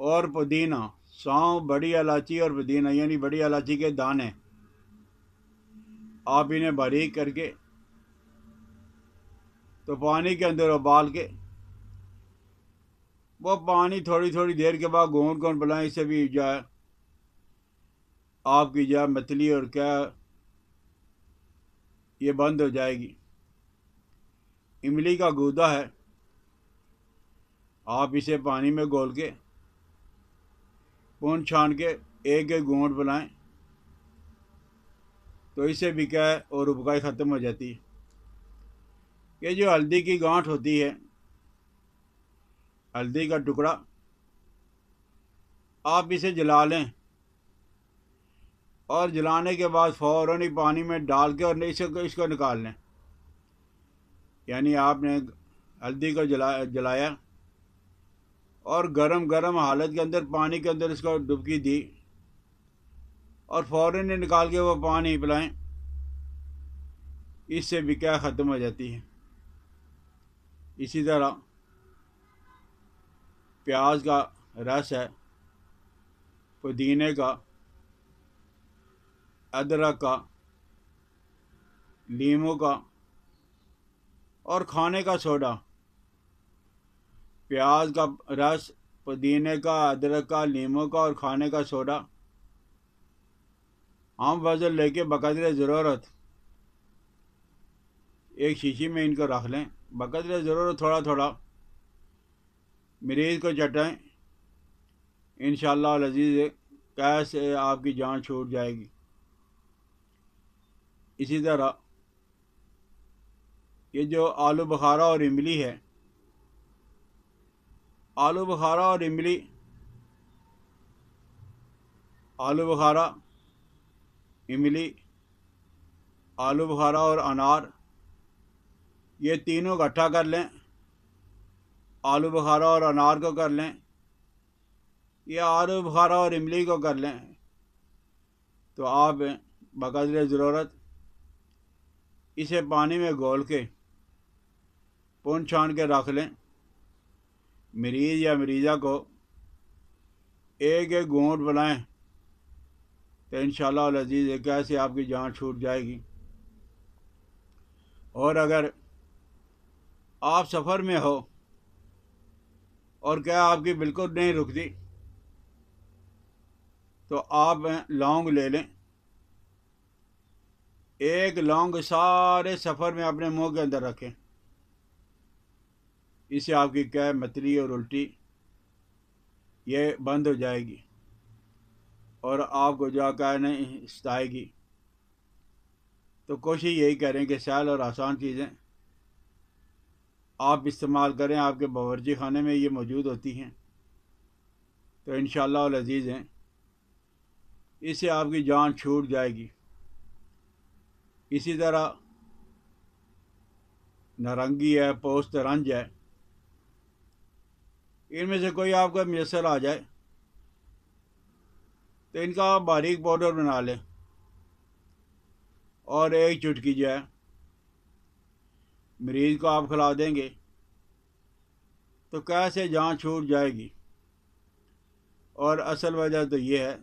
اور پودینہ، سونف، بڑی الائچی اور پودینہ یعنی بڑی الائچی کے دانے، آپ انہیں باریک کر کے تو پانی کے اندر ابال کے وہ پانی تھوڑی تھوڑی دیر کے بعد گھونٹ گھونٹ پلائیں، اس سے بھی جو ہے آپ کی جو ہے متلی اور کیا یہ بند ہو جائے گی۔ املی کا گودا ہے، آپ اسے پانی میں گھول کے پون چھان کے ایک ایک گھونٹ پلائیں تو اس سے بھی کیا ہے اور ابکائی ختم ہو جاتی ہے۔ یہ جو ہلدی کی گانٹھ ہوتی ہے، ہلدی کا ٹکڑا، آپ اسے جلا لیں اور جلانے کے بعد فوراً ہی پانی میں ڈال کے اور اس کو نکال لیں، یعنی آپ نے ہلدی کو جلایا اور گرم گرم حالت کے اندر پانی کے اندر اس کو ڈبکی دی اور فوراً ہی نکال کے وہ پانی پلائیں، اس سے بھی کیا ختم ہو جاتی ہے۔ اسی طرح پیاز کا رس ہے، پودینے کا، ادرک کا، لیموں کا اور کھانے کا سوڈا، پیاز کا رس، پودینے کا، ادرک کا، لیموں کا اور کھانے کا سوڈا ہم وزن لے کے بقدر ضرورت ایک شیشی میں ان کو رکھ لیں، بقدر ضرورت تھوڑا تھوڑا مریض کو چٹائیں، انشاءاللہ العزیز کیسے آپ کی جان چھوٹ جائے گی۔ اسی طرح یہ جو آلو بخارا اور املی ہے، آلو بخارا اور املی، آلو بخارا، املی، آلو بخارا اور انار، یہ تینوں اکٹھا کر لیں، آلو بخارا اور انار کو کر لیں یا آلو بخارا اور املی کو کر لیں، تو آپ بقدر ضرورت اسے پانی میں گھول کے پون چھان کے رکھ لیں، مریض یا مریضہ کو ایک ایک گھونٹ پلائیں تو انشاءاللہ العزیز کیسے آپ کی جان چھوٹ جائے گی۔ اور اگر آپ سفر میں ہو اور کیا آپ کی بالکل نہیں رکتی تو آپ لونگ لے لیں، ایک لونگ سارے سفر میں اپنے منہ کے اندر رکھیں، اس سے آپ کی کیا متلی اور الٹی یہ بند ہو جائے گی اور آپ کو جو کیا نہیں ستائے گی۔ تو کوشش یہی کریں کہ سہل اور آسان چیزیں آپ استعمال کریں، آپ کے باورچی خانے میں یہ موجود ہوتی ہیں، تو انشاءاللہ العزیز ہیں اس سے آپ کی جان چھوٹ جائے گی۔ اسی طرح نارنگی ہے، پوست رنج ہے، ان میں سے کوئی آپ کو میسر آ جائے تو ان کا آپ باریک پاؤڈر بنا لیں اور ایک چٹکی جو ہے مریض کو آپ کھلا دیں گے تو کیسے جان چھوٹ جائے گی۔ اور اصل وجہ تو یہ ہے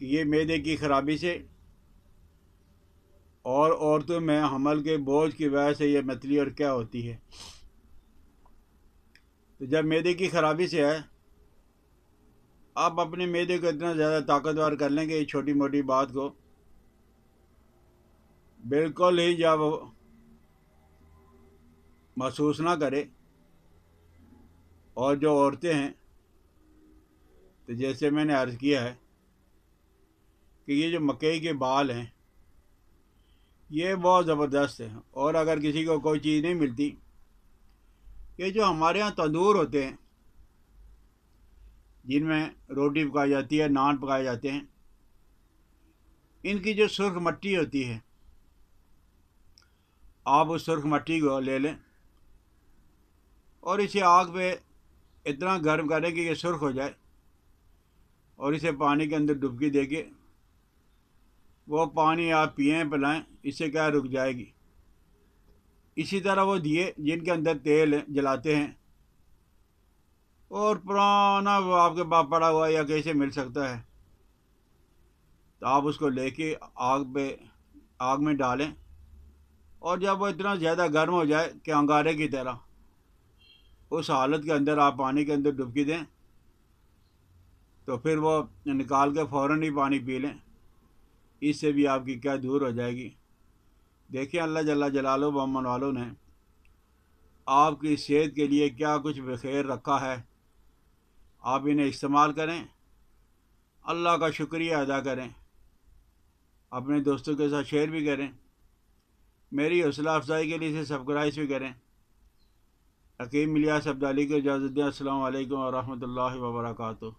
کہ یہ معدے کی خرابی سے اور عورتوں میں حمل کے بوجھ کی وجہ سے یہ متلی اور کیا ہوتی ہے۔ تو جب معدے کی خرابی سے ہے، آپ اپنے معدے کو اتنا زیادہ طاقتور کر لیں کہ چھوٹی موٹی بات کو بالکل ہی جب محسوس نہ کرے۔ اور جو عورتیں ہیں تو جیسے میں نے عرض کیا ہے کہ یہ جو مکئی کے بال ہیں یہ بہت زبردست ہیں، اور اگر کسی کو کوئی چیز نہیں ملتی، یہ جو ہمارے ہاں تندور ہوتے ہیں جن میں روٹی پکائی جاتی ہے، نان پکائے جاتے ہیں، ان کی جو سرخ مٹی ہوتی ہے، آپ اس سرخ مٹی کو لے لیں اور اسے آگ پہ اتنا گرم کریں کہ یہ سرخ ہو جائے اور اسے پانی کے اندر ڈبکی دے کے وہ پانی آپ پئیں پلائیں، اس سے کیا رک جائے گی۔ اسی طرح وہ دیے جن کے اندر تیل جلاتے ہیں اور پرانا وہ آپ کے پاس پڑا ہوا ہے یا کیسے مل سکتا ہے، تو آپ اس کو لے کے آگ میں ڈالیں، اور جب وہ اتنا زیادہ گرم ہو جائے کہ انگارے کی طرح، اس حالت کے اندر آپ پانی کے اندر ڈبکی دیں، تو پھر وہ نکال کے فوراً ہی پانی پی لیں، اس سے بھی آپ کی کیا دور ہو جائے گی۔ دیکھیں اللہ جل جلالہ و امن والوں نے آپ کی صحت کے لیے کیا کچھ بخیر رکھا ہے، آپ انہیں استعمال کریں، اللہ کا شکریہ ادا کریں، اپنے دوستوں کے ساتھ شیئر بھی کریں، میری حوصلہ افزائی کے لیے اسے سبسکرائب بھی کریں۔ حکیم الیاس عبدالی کو اجازت دیں۔ السلام علیکم ورحمۃ اللہ وبرکاتہ۔